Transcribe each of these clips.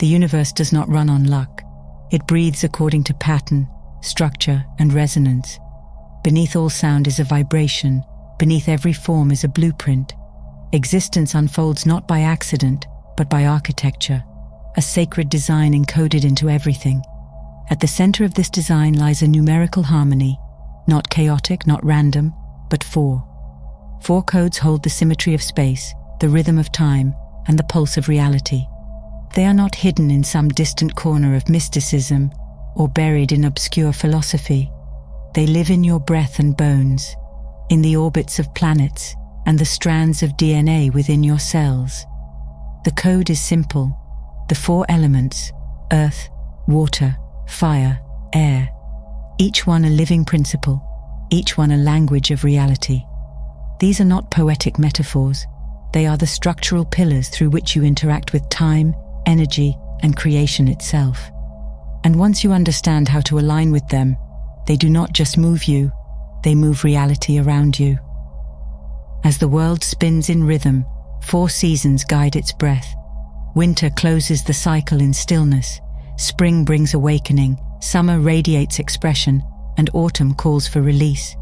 The universe does not run on luck. It breathes according to pattern, structure, and resonance. Beneath all sound is a vibration. Beneath every form is a blueprint. Existence unfolds not by accident, but by architecture, a sacred design encoded into everything. At the center of this design lies a numerical harmony, not chaotic, not random, but four. Four codes hold the symmetry of space, the rhythm of time, and the pulse of reality. They are not hidden in some distant corner of mysticism or buried in obscure philosophy. They live in your breath and bones, in the orbits of planets and the strands of DNA within your cells. The code is simple. The four elements, earth, water, fire, air, each one a living principle, each one a language of reality. These are not poetic metaphors. They are the structural pillars through which you interact with time, energy, and creation itself. And once you understand how to align with them, they do not just move you, they move reality around you. As the world spins in rhythm, four seasons guide its breath. Winter closes the cycle in stillness, spring brings awakening, summer radiates expression, and autumn calls for release.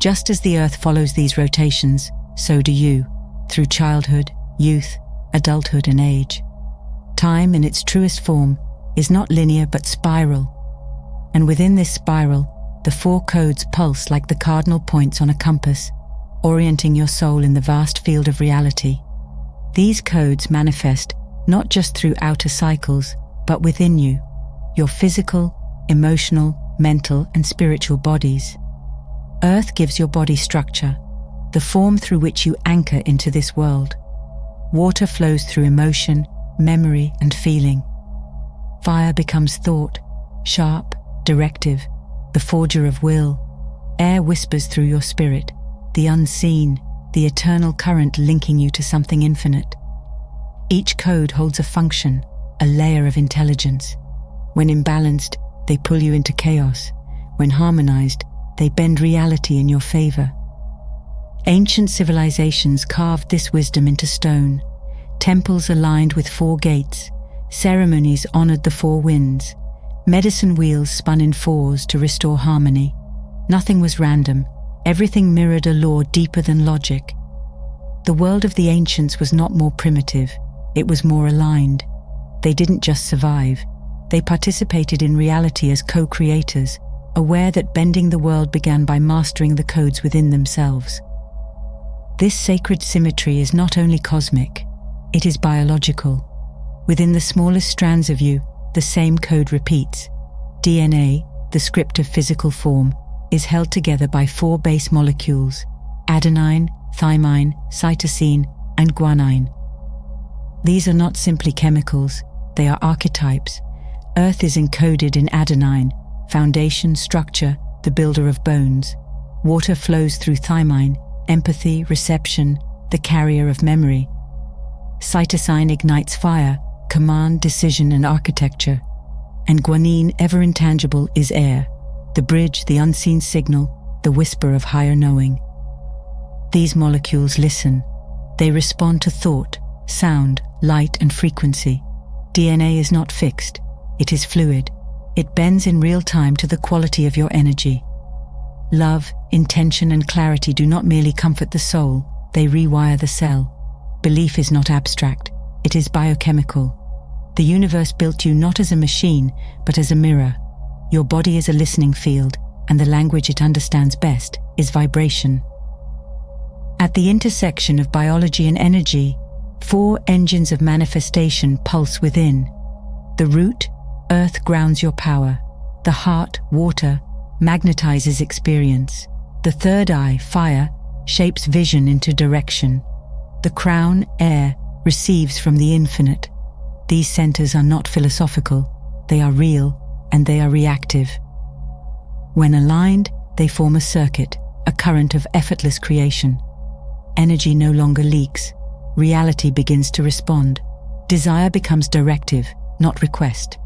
Just as the earth follows these rotations, so do you, through childhood, youth, adulthood, and age. Time, in its truest form, is not linear but spiral. And within this spiral, the four codes pulse like the cardinal points on a compass, orienting your soul in the vast field of reality. These codes manifest not just through outer cycles, but within you, your physical, emotional, mental, and spiritual bodies. Earth gives your body structure, the form through which you anchor into this world. Water flows through emotion, memory, and feeling. Fire becomes thought, sharp, directive, the forger of will. Air whispers through your spirit, the unseen, the eternal current linking you to something infinite. Each code holds a function, a layer of intelligence. When imbalanced, they pull you into chaos. When harmonized, they bend reality in your favor. Ancient civilizations carved this wisdom into stone. Temples aligned with four gates. Ceremonies honored the four winds. Medicine wheels spun in fours to restore harmony. Nothing was random. Everything mirrored a law deeper than logic. The world of the ancients was not more primitive. It was more aligned. They didn't just survive. They participated in reality as co-creators, aware that bending the world began by mastering the codes within themselves. This sacred symmetry is not only cosmic, it is biological. Within the smallest strands of you, the same code repeats. DNA, the script of physical form, is held together by four base molecules: adenine, thymine, cytosine, and guanine. These are not simply chemicals, they are archetypes. Earth is encoded in adenine, foundation, structure, the builder of bones. Water flows through thymine, empathy, reception, the carrier of memory. Cytosine ignites fire, command, decision, and architecture. And guanine, ever intangible, is air, the bridge, the unseen signal, the whisper of higher knowing. These molecules listen. They respond to thought, sound, light, and frequency. DNA is not fixed. It is fluid. It bends in real time to the quality of your energy. Love, intention, and clarity do not merely comfort the soul, they rewire the cell. Belief is not abstract. It is biochemical. The universe built you not as a machine, but as a mirror. Your body is a listening field, and the language it understands best is vibration. At the intersection of biology and energy, four engines of manifestation pulse within. The root, earth, grounds your power. The heart, water, magnetizes experience. The third eye, fire, shapes vision into direction. The crown, air, receives from the infinite. These centers are not philosophical, they are real, and they are reactive. When aligned, they form a circuit, a current of effortless creation. Energy no longer leaks. Reality begins to respond. Desire becomes directive, not request.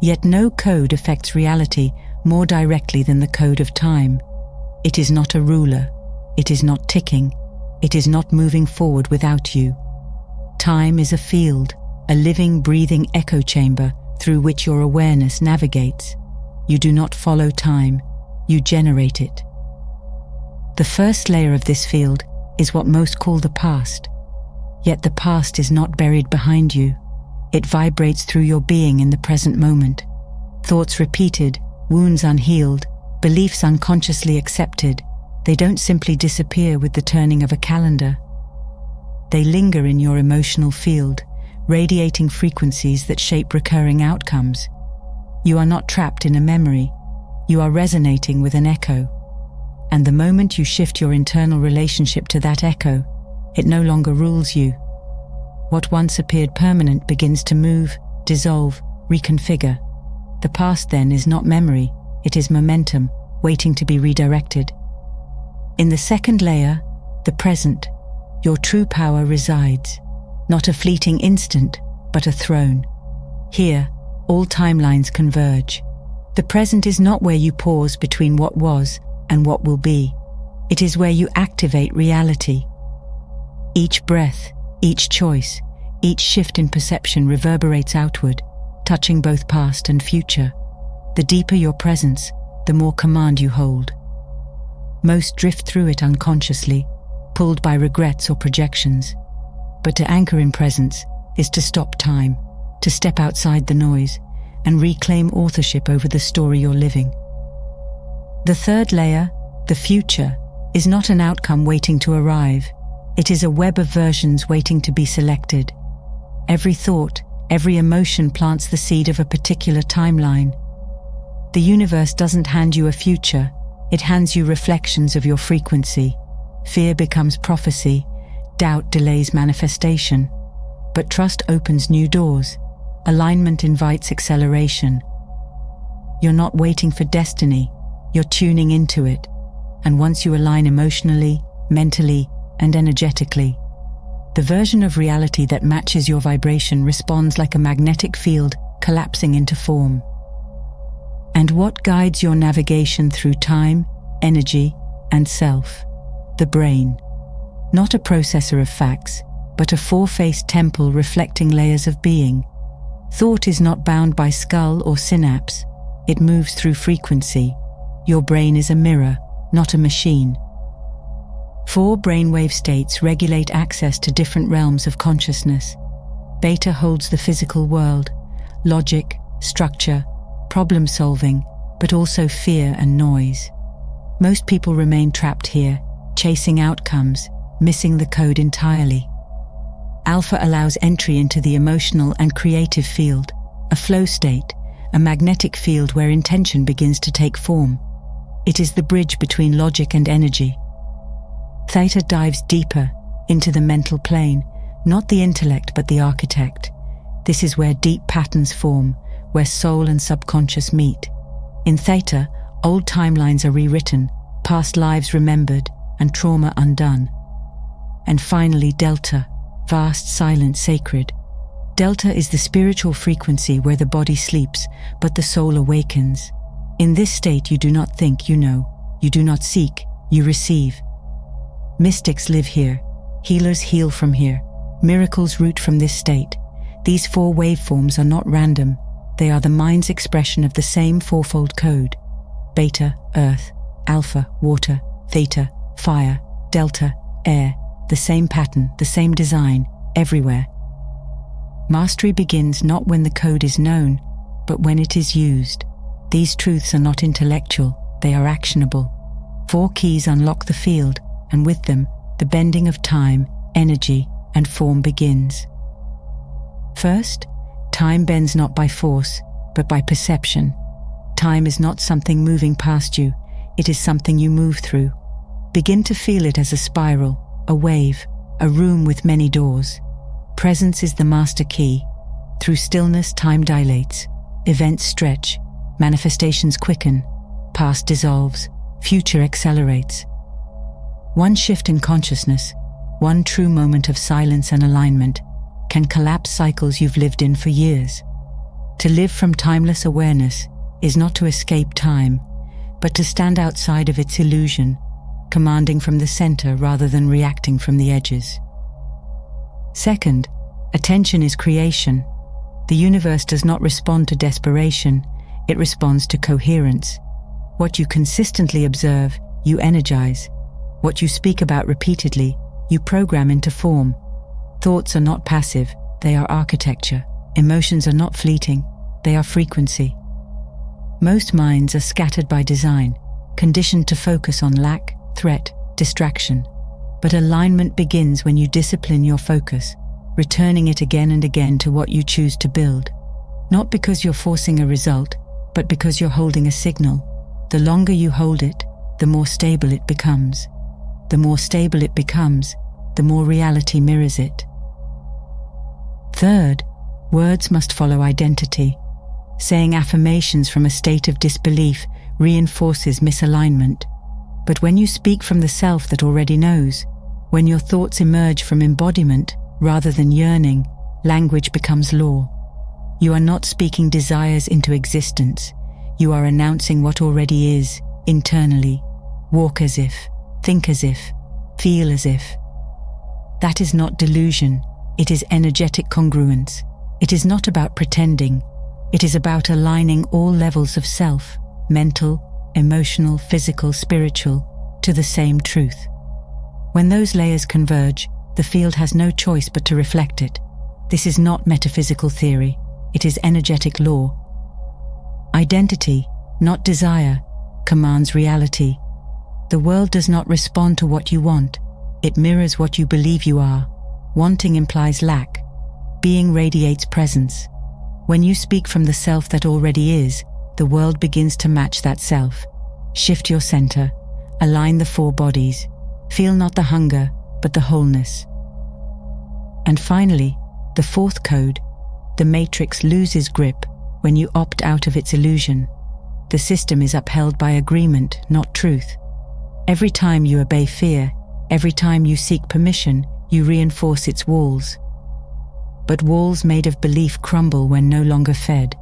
Yet no code affects reality more directly than the code of time. It is not a ruler. It is not ticking. It is not moving forward without you. Time is a field, a living, breathing echo chamber through which your awareness navigates. You do not follow time, you generate it. The first layer of this field is what most call the past. Yet the past is not buried behind you. It vibrates through your being in the present moment. Thoughts repeated, wounds unhealed, beliefs unconsciously accepted. They don't simply disappear with the turning of a calendar. They linger in your emotional field, radiating frequencies that shape recurring outcomes. You are not trapped in a memory. You are resonating with an echo. And the moment you shift your internal relationship to that echo, it no longer rules you. What once appeared permanent begins to move, dissolve, reconfigure. The past then is not memory, it is momentum, waiting to be redirected. In the second layer, the present, your true power resides. Not a fleeting instant, but a throne. Here, all timelines converge. The present is not where you pause between what was and what will be. It is where you activate reality. Each breath, each choice, each shift in perception reverberates outward, touching both past and future. The deeper your presence, the more command you hold. Most drift through it unconsciously, pulled by regrets or projections. But to anchor in presence is to stop time, to step outside the noise, and reclaim authorship over the story you're living. The third layer, the future, is not an outcome waiting to arrive. It is a web of versions waiting to be selected. Every thought, every emotion plants the seed of a particular timeline. The universe doesn't hand you a future, it hands you reflections of your frequency. Fear becomes prophecy, doubt delays manifestation. But trust opens new doors. Alignment invites acceleration. You're not waiting for destiny, you're tuning into it. And once you align emotionally, mentally, and energetically, the version of reality that matches your vibration responds like a magnetic field collapsing into form. And what guides your navigation through time, energy, and self? The brain. Not a processor of facts, but a four-faced temple reflecting layers of being. Thought is not bound by skull or synapse. It moves through frequency. Your brain is a mirror, not a machine. 4 brainwave states regulate access to different realms of consciousness. Beta holds the physical world, logic, structure, problem-solving, but also fear and noise. Most people remain trapped here, chasing outcomes, missing the code entirely. Alpha allows entry into the emotional and creative field, a flow state, a magnetic field where intention begins to take form. It is the bridge between logic and energy. Theta dives deeper into the mental plane, not the intellect but the architect. This is where deep patterns form, where soul and subconscious meet. In Theta, old timelines are rewritten, past lives remembered, and trauma undone. And finally, Delta, vast, silent, sacred. Delta is the spiritual frequency where the body sleeps, but the soul awakens. In this state you do not think you know, you do not seek, you receive. Mystics live here, healers heal from here, miracles root from this state. These 4 waveforms are not random, they are the mind's expression of the same fourfold code. Beta, earth; alpha, water; theta, fire; delta, air. The same pattern, the same design, everywhere. Mastery begins not when the code is known, but when it is used. These truths are not intellectual, they are actionable. 4 keys unlock the field, and with them, the bending of time, energy, and form begins. First, time bends not by force, but by perception. Time is not something moving past you, it is something you move through. Begin to feel it as a spiral, a wave, a room with many doors. Presence is the master key. Through stillness, time dilates, events stretch, manifestations quicken, past dissolves, future accelerates. One shift in consciousness, one true moment of silence and alignment, can collapse cycles you've lived in for years. To live from timeless awareness is not to escape time, but to stand outside of its illusion, commanding from the center rather than reacting from the edges. Second, Attention is creation. The universe does not respond to desperation, it responds to coherence. What you consistently observe, you energize. What you speak about repeatedly, you program into form. Thoughts are not passive, they are architecture. Emotions are not fleeting, they are frequency. Most minds are scattered by design, conditioned to focus on lack, threat, distraction. But alignment begins when you discipline your focus, returning it again and again to what you choose to build. Not because you're forcing a result, but because you're holding a signal. The longer you hold it, the more stable it becomes. The more stable it becomes, the more reality mirrors it. Third, words must follow identity. Saying affirmations from a state of disbelief reinforces misalignment. But when you speak from the self that already knows, when your thoughts emerge from embodiment rather than yearning, language becomes law. You are not speaking desires into existence. You are announcing what already is, internally. Walk as if, think as if, feel as if. That is not delusion, it is energetic congruence. It is not about pretending, it is about aligning all levels of self, mental, emotional, physical, spiritual, to the same truth. When those layers converge, the field has no choice but to reflect it. This is not metaphysical theory, it is energetic law. Identity, not desire, commands reality. The world does not respond to what you want, it mirrors what you believe you are. Wanting implies lack. Being radiates presence. When you speak from the self that already is, the world begins to match that self. Shift your center, align the four bodies. Feel not the hunger, but the wholeness. And finally, the fourth code, the matrix loses grip when you opt out of its illusion. The system is upheld by agreement, not truth. Every time you obey fear, every time you seek permission, you reinforce its walls. But walls made of belief crumble when no longer fed.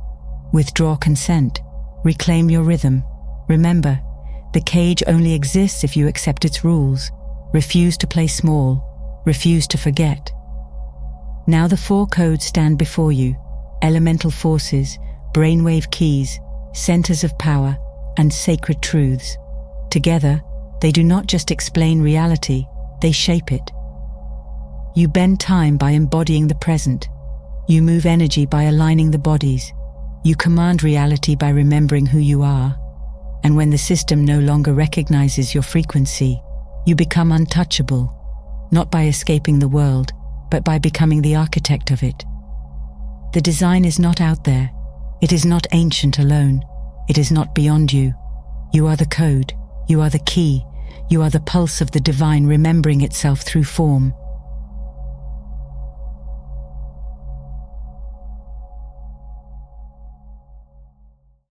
Withdraw consent. Reclaim your rhythm. Remember, the cage only exists if you accept its rules. Refuse to play small. Refuse to forget. Now the four codes stand before you: elemental forces, brainwave keys, centers of power, and sacred truths. Together, they do not just explain reality, they shape it. You bend time by embodying the present. You move energy by aligning the bodies. You command reality by remembering who you are. And when the system no longer recognizes your frequency, you become untouchable, not by escaping the world, but by becoming the architect of it. The design is not out there. It is not ancient alone. It is not beyond you. You are the code. You are the key. You are the pulse of the divine remembering itself through form.